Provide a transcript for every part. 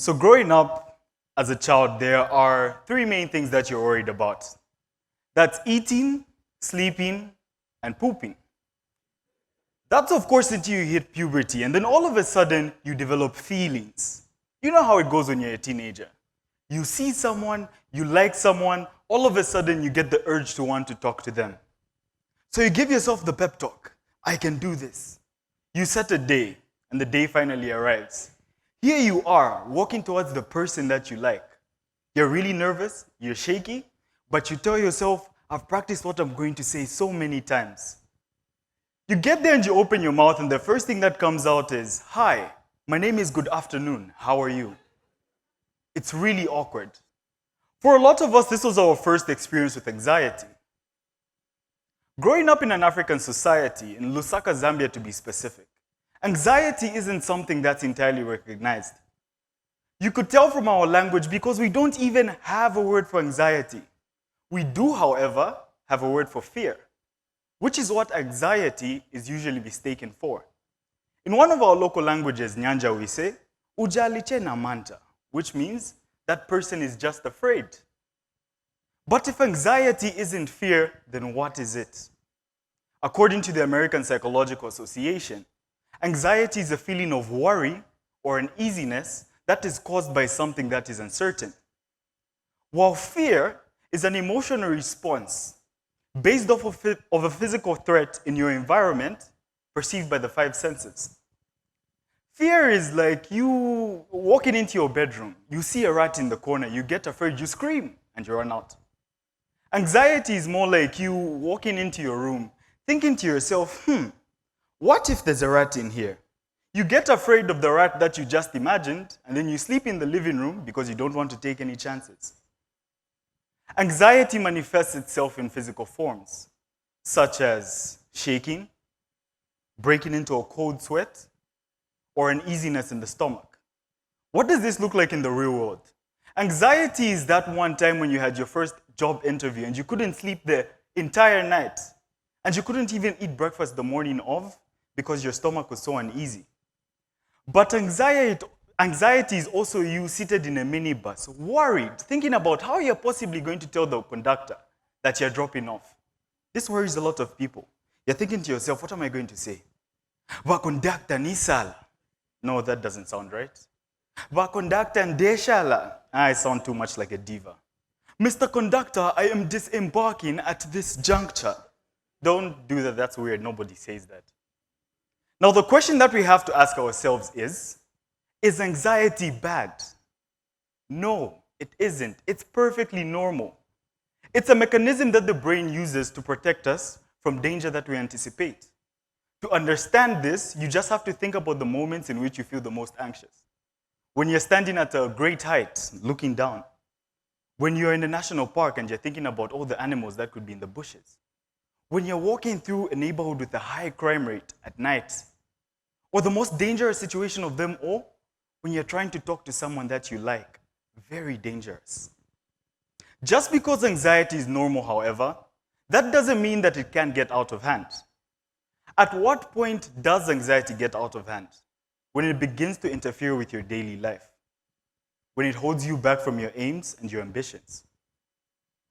So growing up as a child, there are three main things that you're worried about. That's eating, sleeping, and pooping. That's of course until you hit puberty, and then all of a sudden you develop feelings. You know how it goes when you're a teenager. You see someone, you like someone, all of a sudden you get the urge to want to talk to them. So you give yourself the pep talk. I can do this. You set a day, and the day finally arrives. Here you are, walking towards the person that you like. You're really nervous, you're shaky, but you tell yourself, I've practiced what I'm going to say so many times. You get there and you open your mouth, and the first thing that comes out is, hi, my name is good afternoon, how are you? It's really awkward. For a lot of us, this was our first experience with anxiety. Growing up in an African society, in Lusaka, Zambia to be specific, anxiety isn't something that's entirely recognized. You could tell from our language because we don't even have a word for anxiety. We do, however, have a word for fear, which is what anxiety is usually mistaken for. In one of our local languages, Nyanja, we say, ujaliche na manta, which means that person is just afraid. But if anxiety isn't fear, then what is it? According to the American Psychological Association, anxiety is a feeling of worry or uneasiness that is caused by something that is uncertain. While fear is an emotional response based off of a physical threat in your environment perceived by the five senses. Fear is like you walking into your bedroom, you see a rat in the corner, you get afraid, you scream, and you run out. Anxiety is more like you walking into your room, thinking to yourself, what if there's a rat in here? You get afraid of the rat that you just imagined, and then you sleep in the living room because you don't want to take any chances. Anxiety manifests itself in physical forms, such as shaking, breaking into a cold sweat, or uneasiness in the stomach. What does this look like in the real world? Anxiety is that one time when you had your first job interview and you couldn't sleep the entire night, and you couldn't even eat breakfast the morning of because your stomach was so uneasy. But anxiety is also you seated in a minibus, worried, thinking about how you're possibly going to tell the conductor that you're dropping off. This worries a lot of people. You're thinking to yourself, what am I going to say? Va conductor nisala. No, that doesn't sound right. Va conductor ndeshala. I sound too much like a diva. Mr. Conductor, I am disembarking at this juncture. Don't do that, that's weird, nobody says that. Now the question that we have to ask ourselves is anxiety bad? No, it isn't. It's perfectly normal. It's a mechanism that the brain uses to protect us from danger that we anticipate. To understand this, you just have to think about the moments in which you feel the most anxious. When you're standing at a great height, looking down. When you're in a national park and you're thinking about all the animals that could be in the bushes. When you're walking through a neighborhood with a high crime rate at night. Or the most dangerous situation of them all, when you're trying to talk to someone that you like. Very dangerous. Just because anxiety is normal, however, that doesn't mean that it can't get out of hand. At what point does anxiety get out of hand? When it begins to interfere with your daily life. When it holds you back from your aims and your ambitions.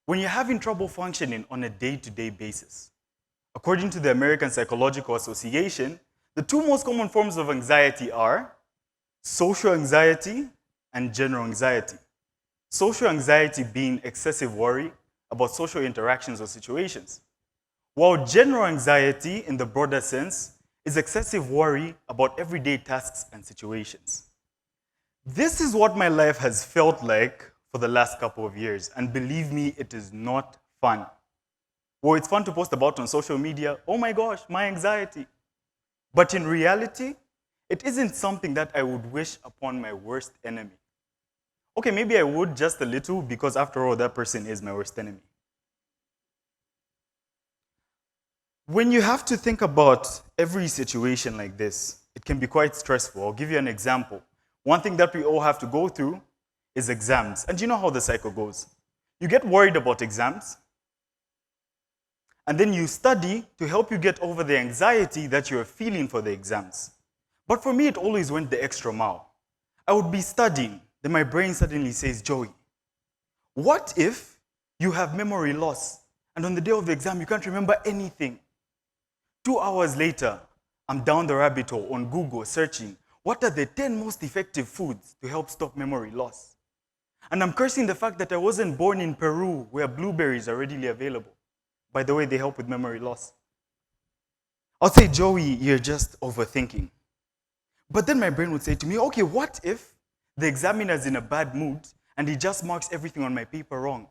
When you're having trouble functioning on a day-to-day basis. According to the American Psychological Association, the two most common forms of anxiety are social anxiety and general anxiety. Social anxiety being excessive worry about social interactions or situations, while general anxiety, in the broader sense, is excessive worry about everyday tasks and situations. This is what my life has felt like for the last couple of years, and believe me, it is not fun. Well, it's fun to post about on social media, oh my gosh, my anxiety. But in reality, it isn't something that I would wish upon my worst enemy. Okay, maybe I would just a little, because after all, that person is my worst enemy. When you have to think about every situation like this, it can be quite stressful. I'll give you an example. One thing that we all have to go through is exams. And you know how the cycle goes. You get worried about exams, and then you study to help you get over the anxiety that you're feeling for the exams. But for me, it always went the extra mile. I would be studying, Then my brain suddenly says, Joey, what if you have memory loss and on the day of the exam you can't remember anything? 2 hours later, I'm down the rabbit hole on Google searching, what are the 10 most effective foods to help stop memory loss? And I'm cursing the fact that I wasn't born in Peru where blueberries are readily available. By the way, they help with memory loss. I'll say, Joey, you're just overthinking. But then my brain would say to me, okay, what if the examiner's in a bad mood and he just marks everything on my paper wrong?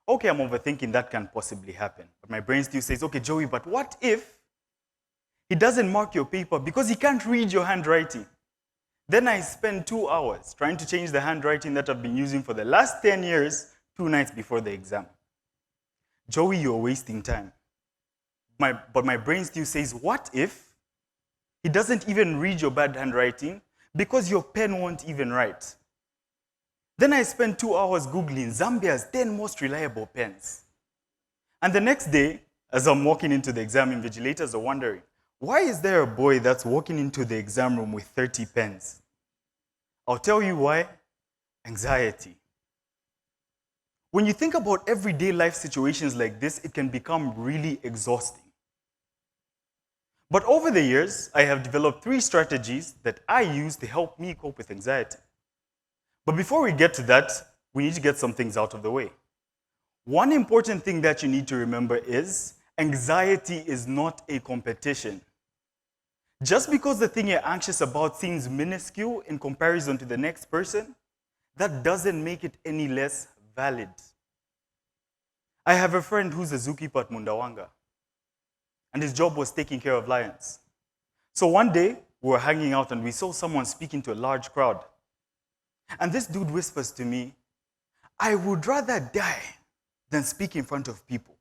Okay, I'm overthinking, that can possibly happen. But my brain still says, okay, Joey, but what if he doesn't mark your paper because he can't read your handwriting? Then I spend 2 hours trying to change the handwriting that I've been using for the last 10 years, 2 nights before the exam. Joey, you're wasting time. But my brain still says, what if he doesn't even read your bad handwriting because your pen won't even write? Then I spent 2 hours Googling Zambia's 10 most reliable pens. And the next day, as I'm walking into the exam, invigilators are wondering, why is there a boy that's walking into the exam room with 30 pens? I'll tell you why. Anxiety. When you think about everyday life situations like this, it can become really exhausting. But over the years, I have developed 3 strategies that I use to help me cope with anxiety. But before we get to that, we need to get some things out of the way. One important thing that you need to remember is anxiety is not a competition. Just because the thing you're anxious about seems minuscule in comparison to the next person, that doesn't make it any less valid. I have a friend who's a zookeeper at Mundawanga, and his job was taking care of lions. So one day, we were hanging out and we saw someone speaking to a large crowd. And this dude whispers to me, I would rather die than speak in front of people.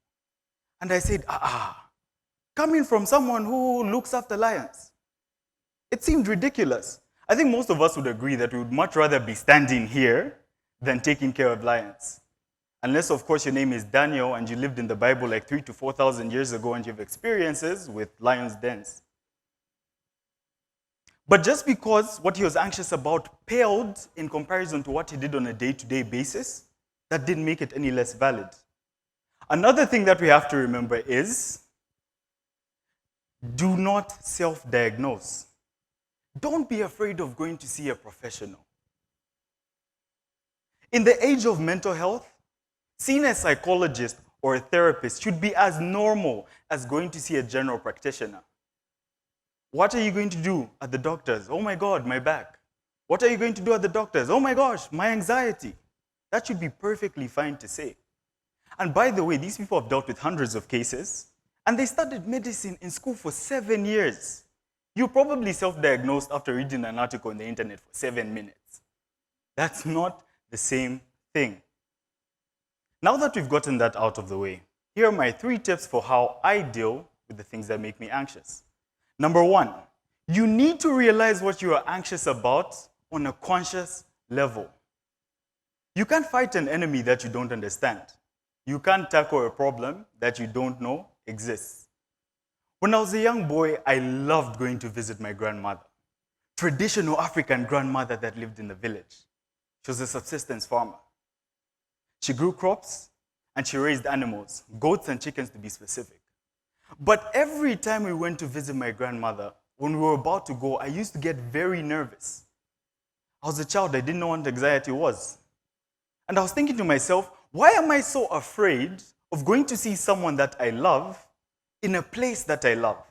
And I said, coming from someone who looks after lions. It seemed ridiculous. I think most of us would agree that we would much rather be standing here than taking care of lions. Unless, of course, your name is Daniel and you lived in the Bible like 3,000 to 4,000 years ago and you have experiences with lions' dens. But just because what he was anxious about paled in comparison to what he did on a day-to-day basis, that didn't make it any less valid. Another thing that we have to remember is, do not self-diagnose. Don't be afraid of going to see a professional. In the age of mental health, seeing a psychologist or a therapist should be as normal as going to see a general practitioner. What are you going to do at the doctor's? Oh my God, my back. What are you going to do at the doctor's? Oh my gosh, my anxiety. That should be perfectly fine to say. And by the way, these people have dealt with hundreds of cases, and they studied medicine in school for 7 years. You probably self-diagnosed after reading an article on the internet for 7 minutes. That's not the same thing. Now that we've gotten that out of the way, here are my 3 tips for how I deal with the things that make me anxious. Number 1, you need to realize what you are anxious about on a conscious level. You can't fight an enemy that you don't understand. You can't tackle a problem that you don't know exists. When I was a young boy, I loved going to visit my grandmother. Traditional African grandmother that lived in the village. She was a subsistence farmer. She grew crops and she raised animals, goats and chickens to be specific. But every time we went to visit my grandmother, when we were about to go, I used to get very nervous. I was a child, I didn't know what anxiety was. And I was thinking to myself, why am I so afraid of going to see someone that I love in a place that I love?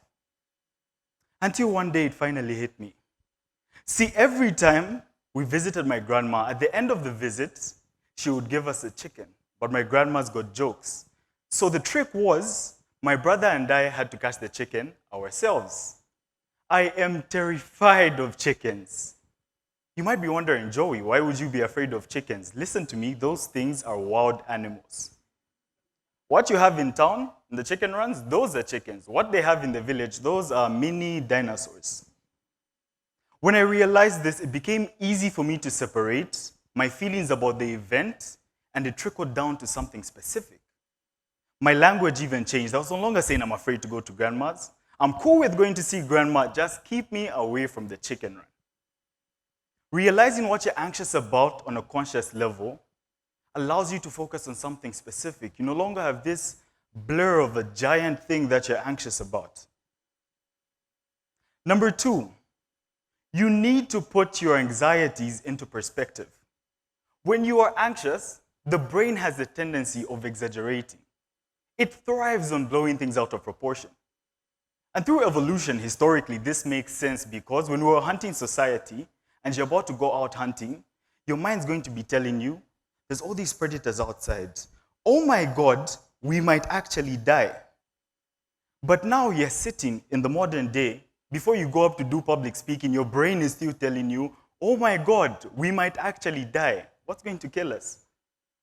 Until one day it finally hit me. See, every time we visited my grandma, at the end of the visit, she would give us a chicken. But my grandma's got jokes. So the trick was, my brother and I had to catch the chicken ourselves. I am terrified of chickens. You might be wondering, Joey, why would you be afraid of chickens? Listen to me, those things are wild animals. What you have in town, in the chicken runs, those are chickens. What they have in the village, those are mini dinosaurs. When I realized this, it became easy for me to separate my feelings about the event, and it trickled down to something specific. My language even changed. I was no longer saying I'm afraid to go to grandma's. I'm cool with going to see grandma, just keep me away from the chicken run. Realizing what you're anxious about on a conscious level allows you to focus on something specific. You no longer have this blur of a giant thing that you're anxious about. Number 2, you need to put your anxieties into perspective. When you are anxious, the brain has a tendency of exaggerating. It thrives on blowing things out of proportion. And through evolution, historically, this makes sense because when we were hunting society and you're about to go out hunting, your mind's going to be telling you, there's all these predators outside. Oh my God, we might actually die. But now you're sitting in the modern day, before you go up to do public speaking, your brain is still telling you, oh my God, we might actually die. What's going to kill us?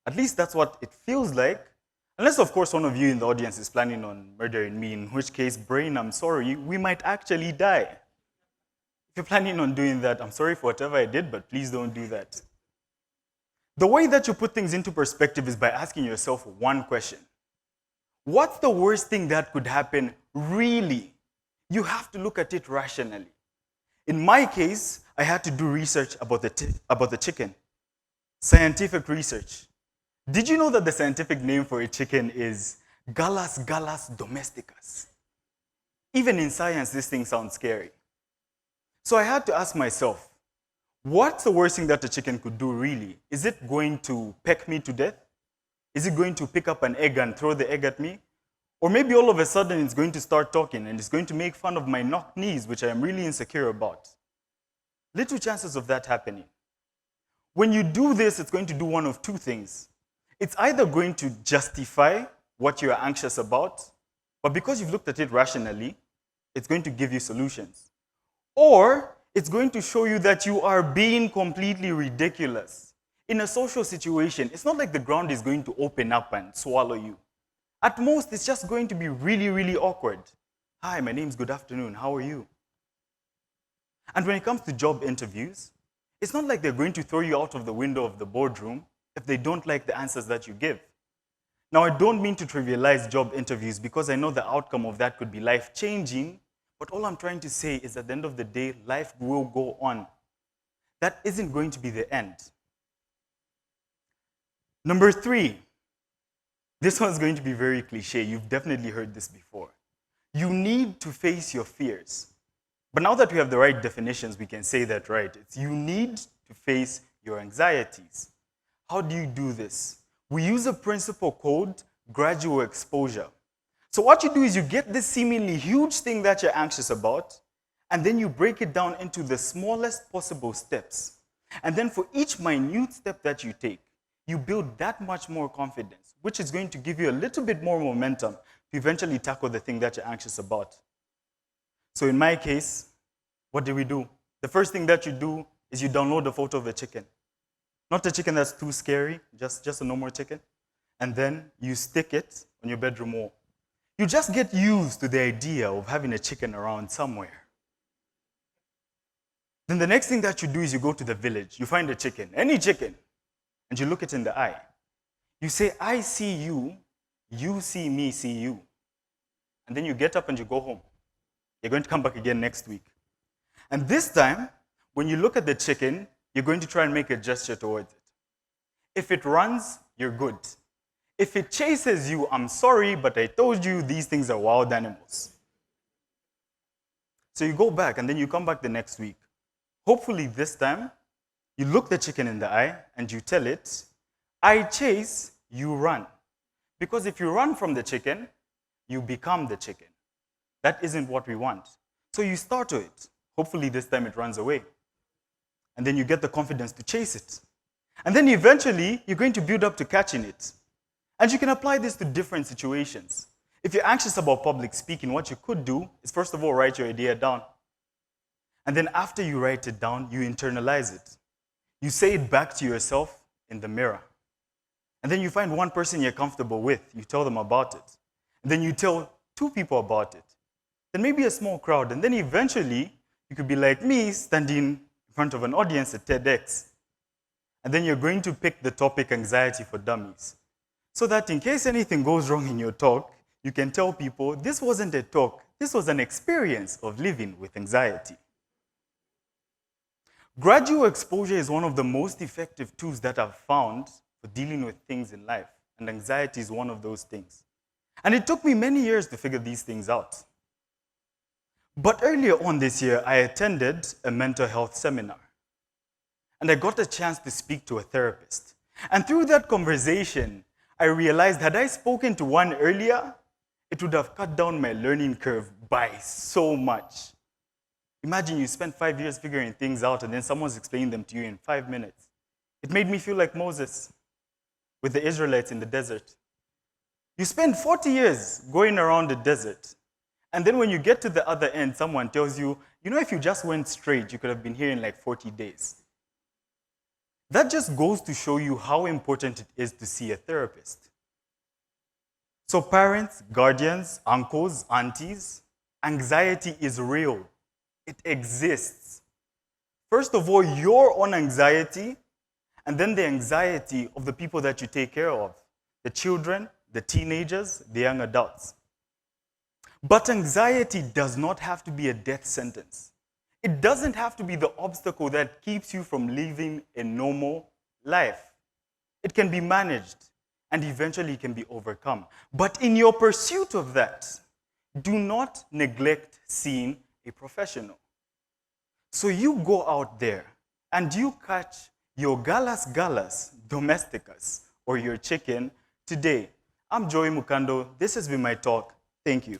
At least that's what it feels like. Unless, of course, one of you in the audience is planning on murdering me, in which case, brain, I'm sorry, we might actually die. If you're planning on doing that, I'm sorry for whatever I did, but please don't do that. The way that you put things into perspective is by asking yourself one question. What's the worst thing that could happen really? You have to look at it rationally. In my case, I had to do research about the chicken. Scientific research. Did you know that the scientific name for a chicken is Gallus domesticus? Even in science, this thing sounds scary. So I had to ask myself, what's the worst thing that a chicken could do really? Is it going to peck me to death? Is it going to pick up an egg and throw the egg at me? Or maybe all of a sudden it's going to start talking and it's going to make fun of my knocked knees, which I am really insecure about. Little chances of that happening. When you do this, it's going to do one of two things. It's either going to justify what you're anxious about, but because you've looked at it rationally, it's going to give you solutions. Or it's going to show you that you are being completely ridiculous. In a social situation, it's not like the ground is going to open up and swallow you. At most, it's just going to be really, really awkward. Hi, my name's Good Afternoon, how are you? And when it comes to job interviews, it's not like they're going to throw you out of the window of the boardroom if they don't like the answers that you give. Now, I don't mean to trivialize job interviews because I know the outcome of that could be life-changing, but all I'm trying to say is at the end of the day, life will go on. That isn't going to be the end. Number 3, this one's going to be very cliche. You've definitely heard this before. You need to face your fears. But now that we have the right definitions, we can say that, right? It's you need to face your anxieties. How do you do this? We use a principle called gradual exposure. So what you do is you get this seemingly huge thing that you're anxious about, and then you break it down into the smallest possible steps. And then for each minute step that you take, you build that much more confidence, which is going to give you a little bit more momentum to eventually tackle the thing that you're anxious about. So in my case, what do we do? The first thing that you do is you download a photo of a chicken. Not a chicken that's too scary, just a normal chicken. And then you stick it on your bedroom wall. You just get used to the idea of having a chicken around somewhere. Then the next thing that you do is you go to the village. You find a chicken, any chicken, and you look it in the eye. You say, I see you, you see me, see you. And then you get up and you go home. You're going to come back again next week. And this time, when you look at the chicken, you're going to try and make a gesture towards it. If it runs, you're good. If it chases you, I'm sorry, but I told you these things are wild animals. So you go back and then you come back the next week. Hopefully this time, you look the chicken in the eye and you tell it, I chase, you run. Because if you run from the chicken, you become the chicken. That isn't what we want. So you start to it. Hopefully this time it runs away. And then you get the confidence to chase it. And then eventually, you're going to build up to catching it. And you can apply this to different situations. If you're anxious about public speaking, what you could do is first of all, write your idea down. And then after you write it down, you internalize it. You say it back to yourself in the mirror. And then you find one person you're comfortable with. You tell them about it. And then you tell 2 people about it. Then maybe a small crowd. And then eventually, you could be like me, standing in front of an audience at TEDx. And then you're going to pick the topic anxiety for dummies. So that in case anything goes wrong in your talk, you can tell people, this wasn't a talk, this was an experience of living with anxiety. Gradual exposure is one of the most effective tools that I've found for dealing with things in life, and anxiety is one of those things. And it took me many years to figure these things out. But earlier on this year, I attended a mental health seminar, and I got a chance to speak to a therapist. And through that conversation, I realized had I spoken to one earlier, it would have cut down my learning curve by so much. Imagine you spent 5 years figuring things out and then someone's explaining them to you in 5 minutes. It made me feel like Moses with the Israelites in the desert. You spend 40 years going around the desert, and then when you get to the other end, someone tells you, if you just went straight, you could have been here in like 40 days. That just goes to show you how important it is to see a therapist. So parents, guardians, uncles, aunties, anxiety is real. It exists. First of all, your own anxiety, and then the anxiety of the people that you take care of, the children, the teenagers, the young adults. But anxiety does not have to be a death sentence. It doesn't have to be the obstacle that keeps you from living a normal life. It can be managed, and eventually it can be overcome. But in your pursuit of that, do not neglect seeing a professional. So you go out there and you catch your Gallus domesticus or your chicken today. I'm Joey Mukando. This has been my talk. Thank you.